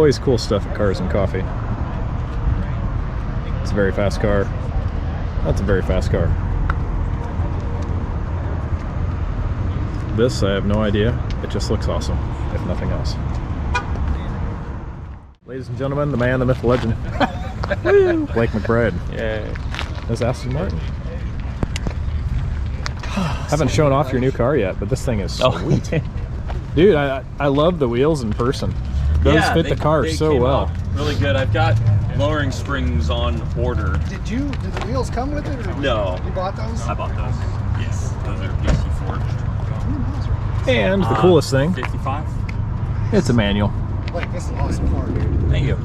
always cool stuff at Cars and Coffee. It's a very fast car. That's a very fast car. This, I have no idea. It just looks awesome, if nothing else. Ladies and gentlemen, the man, the myth, the legend. Blake McBride. Yeah. There's Aston Martin. Haven't shown off your new car yet, but this thing is sweet. Dude, I love the wheels in person. Those fit the car so well. Really good. I've got lowering springs on order. Did the wheels come with it? Or No. You bought those? I bought those. Yes. Those are DC forged. And the coolest thing, 55. it's a manual. Like, this is an awesome car, dude. Thank you.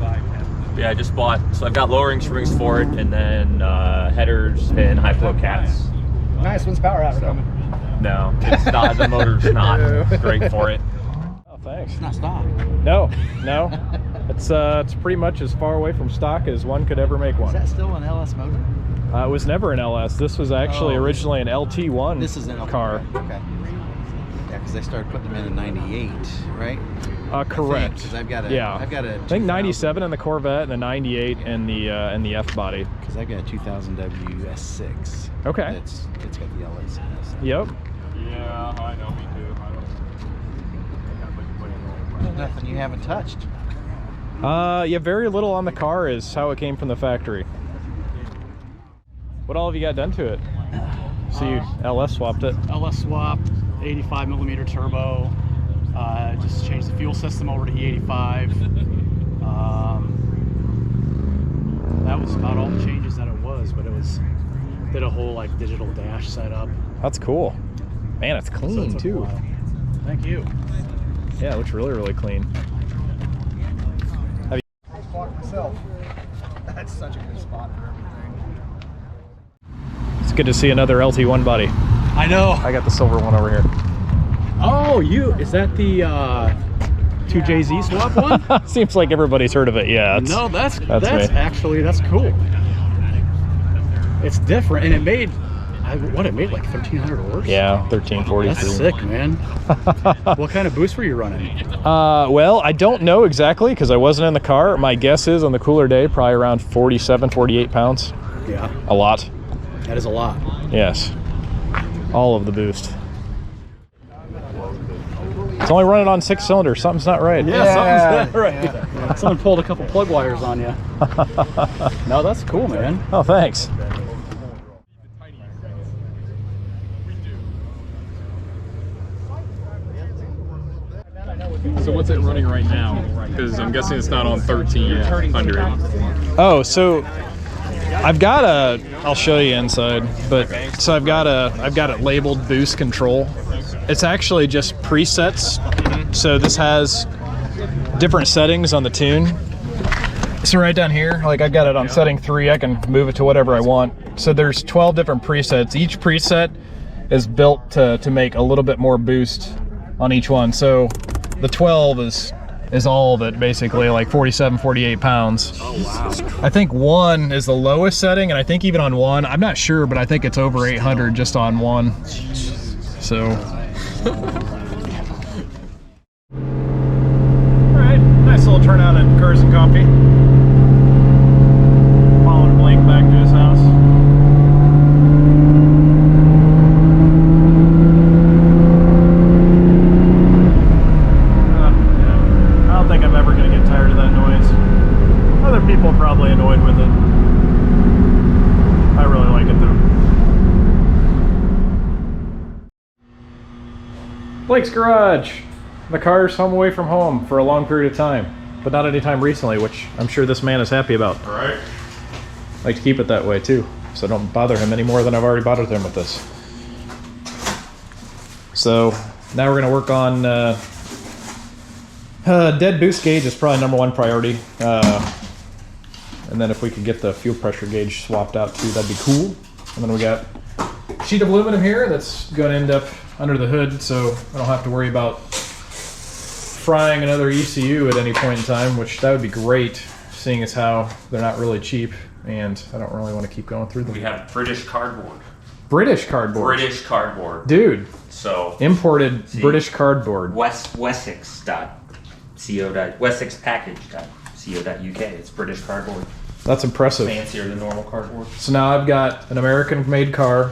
Yeah, I just bought, so I've got lowering springs for it, and then headers and high flow cats. Nice. When's power out coming? No, it's not, the motor's not great for it. Oh, thanks. It's not stock. No. It's pretty much as far away from stock as one could ever make one. Is that still an LS motor? It was never an LS. This was actually originally an LT1 This is an car. Okay. Yeah, because they started putting them in 98, right? Correct. Because I've got a. Yeah. I've got a. I think 97 in the Corvette and the 98 in the F body. Because I've got a 2000 WS6. Okay. It's got the LS in it. Yep. Yeah, I know, me too. Nothing you haven't touched. Yeah, very little on the car is how it came from the factory. What all have you got done to it? So you LS swapped it. LS swap, 85 millimeter turbo. Just changed the fuel system over to E85. That was about all the changes that it was, but did a whole like digital dash setup. That's cool. Man, it's clean So it took a too. while. Thank you. Yeah, it looks really, really clean. I bought myself. That's such a good spot for everything. It's good to see another LT1 body. I know. I got the silver one over here. Oh, is that the 2JZ swap one? Seems like everybody's heard of it. Yeah. No, that's me. actually, that's cool. It's different, and it made like 1,300 horse? Yeah, 1343. That's sick, man. What kind of boost were you running? Well, I don't know exactly because I wasn't in the car. My guess is on the cooler day, probably around 47, 48 pounds. Yeah, A lot. that is a lot. Yes. All of the boost. It's only running on 6 cylinders. Something's not right. Yeah, something's not right. Yeah. Someone pulled a couple plug wires on you. No, that's cool, man. Oh, thanks. So what's it running right now? Because I'm guessing it's not on 1300. Oh, so I've got I'll show you inside, but so I've got it labeled boost control. It's actually just presets. So this has different settings on the tune. So right down here, like I've got it on setting 3, I can move it to whatever I want. So there's 12 different presets. Each preset is built to make a little bit more boost on each one. So the 12 is all of it, basically, like 47, 48 pounds. Oh, wow. I think 1 is the lowest setting, and I think even on 1, I'm not sure, but I think it's over 800 just on 1. So. Alright, nice little turnout at Cars and Coffee. Following Blake back to his house. I don't think I'm ever going to get tired of that noise. Other people are probably annoyed with it. I really like it though. Blake's Garage. The car's home away from home for a long period of time, but not any time recently, which I'm sure this man is happy about. All right. I like to keep it that way too, so I don't bother him any more than I've already bothered him with this. So now we're going to work on dead boost gauge is probably #1 priority. And then if we could get the fuel pressure gauge swapped out too, that'd be cool. And then we got a sheet of aluminum here that's going to end up under the hood, so I don't have to worry about frying another ECU at any point in time, which that would be great, seeing as how they're not really cheap, and I don't really want to keep going through them. We have British cardboard. British cardboard. British cardboard. Dude, So imported British cardboard. Wessex.co.uk. co.wessexpackage.co.uk. It's British cardboard, That's impressive. fancier than normal cardboard. So now I've got an American-made car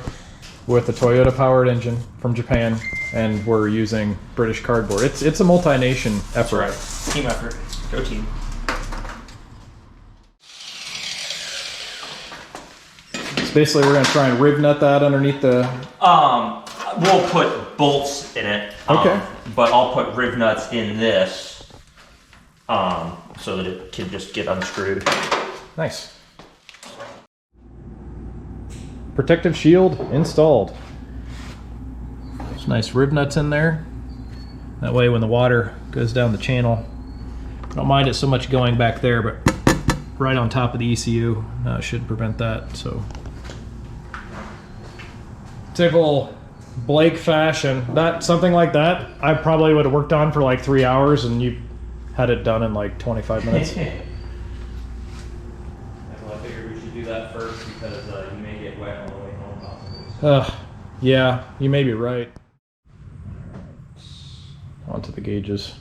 with a Toyota-powered engine from Japan, and we're using British cardboard. It's a multi-nation effort. Right, team effort. Go team. So basically, we're gonna try and rig nut that underneath the. We'll put bolts in it. Okay. But I'll put riv nuts in this, so that it can just get unscrewed. Nice. Protective shield installed. There's nice rib nuts in there. That way when the water goes down the channel, I don't mind it so much going back there, but right on top of the ECU should prevent that. So typical Blake fashion. Something like that I probably would have worked on for like 3 hours, and you had it done in like 25 minutes. I figured we should do that first because you may get wet on the way home possibly. Yeah, you may be right. Onto the gauges.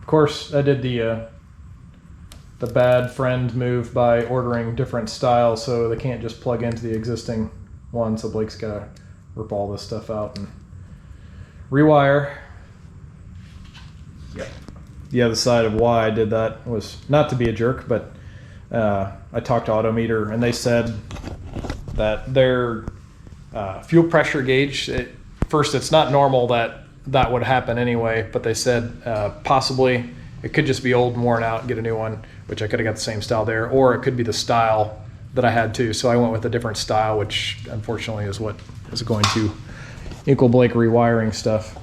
Of course, I did the bad friend move by ordering different styles, so they can't just plug into the existing one. So Blake's got to rip all this stuff out and rewire. Yep. The other side of why I did that was not to be a jerk, but I talked to Autometer, and they said that their fuel pressure gauge, first, it's not normal that would happen anyway, but they said possibly it could just be old and worn out and get a new one, which I could have got the same style there, or it could be the style that I had too. So I went with a different style, which unfortunately is what is going to equal Blake rewiring stuff.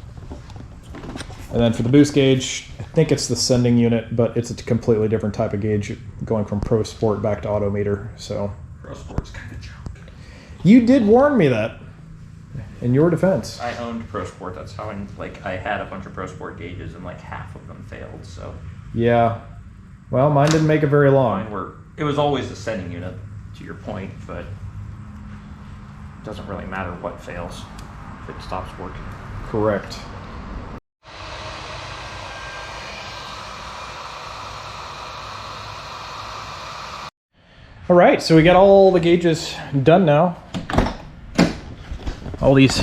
And then for the boost gauge, I think it's the sending unit, but it's a completely different type of gauge, going from Pro Sport back to Autometer. So Pro Sport's kind of junk. you did warn me that, in your defense. I owned Pro Sport. That's how I had a bunch of Pro Sport gauges, and like half of them failed. So Yeah. Well, mine didn't make it very long. it was always the sending unit, to your point, but it doesn't really matter what fails if it stops working. Correct. All right, so we got all the gauges done now. All these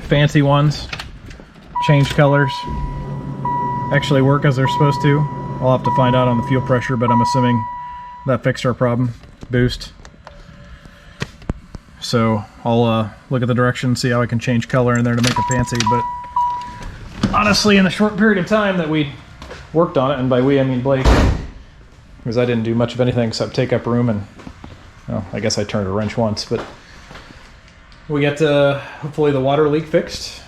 fancy ones, change colors, actually work as they're supposed to. I'll have to find out on the fuel pressure, but I'm assuming that fixed our problem. Boost. So I'll look at the directions, see how I can change color in there to make it fancy, but honestly, in the short period of time that we worked on it, and by we I mean Blake, because I didn't do much of anything except take up room, and well, I guess I turned a wrench once, but we got hopefully the water leak fixed,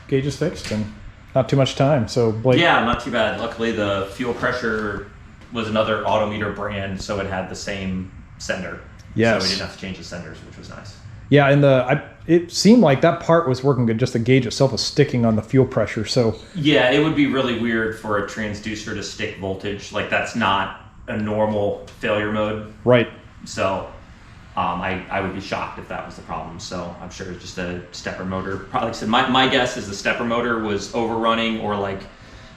gauges fixed, and not too much time. So Blake, Yeah, not too bad. Luckily, the fuel pressure was another Autometer brand, so it had the same sender. Yes. So we didn't have to change the senders, which was nice. yeah, and it seemed like that part was working good. Just the gauge itself was sticking on the fuel pressure. So Yeah, it would be really weird for a transducer to stick voltage. Like, that's not a normal failure mode. right, So I would be shocked if that was the problem. So I'm sure it's just a stepper motor. Probably, like I said, my guess is the stepper motor was overrunning, or like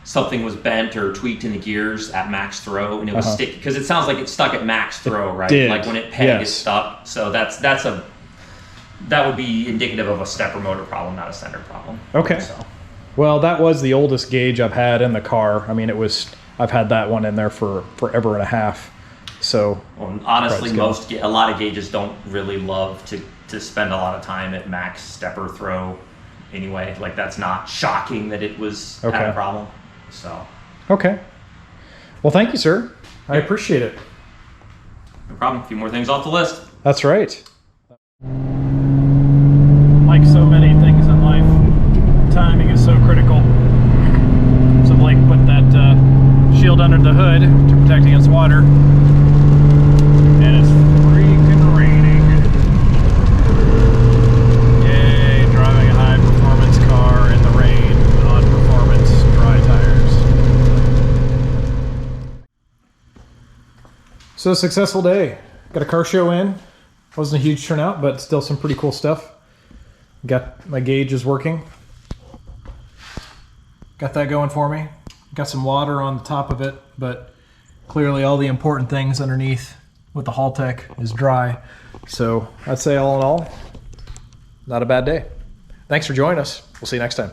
something was bent or tweaked in the gears at max throw, and it was sticky, because it sounds like it's stuck at max throw, right? did. Like when it pegged, it's Yes. stuck. So that would be indicative of a stepper motor problem, not a sender problem. Okay. So. Well, that was the oldest gauge I've had in the car. I mean, I've had that one in there for forever and a half. So Well, honestly, Price a lot of gauges don't really love to spend a lot of time at max stepper throw anyway. Like, that's not shocking that it was had Okay. a problem. So, okay. Well, thank you, sir. I appreciate it. no problem. A few more things off the list. That's right. Like so many things in life, timing is so critical. So Blake put that shield under the hood to protect against water. And it's freaking raining. Yay, driving a high performance car in the rain on performance dry tires. So, successful day. Got a car show in. Wasn't a huge turnout, but still some pretty cool stuff. Got my gauge is working. Got that going for me. Got some water on the top of it, but clearly all the important things underneath with the Haltech is dry. So I'd say all in all, not a bad day. Thanks for joining us. We'll see you next time.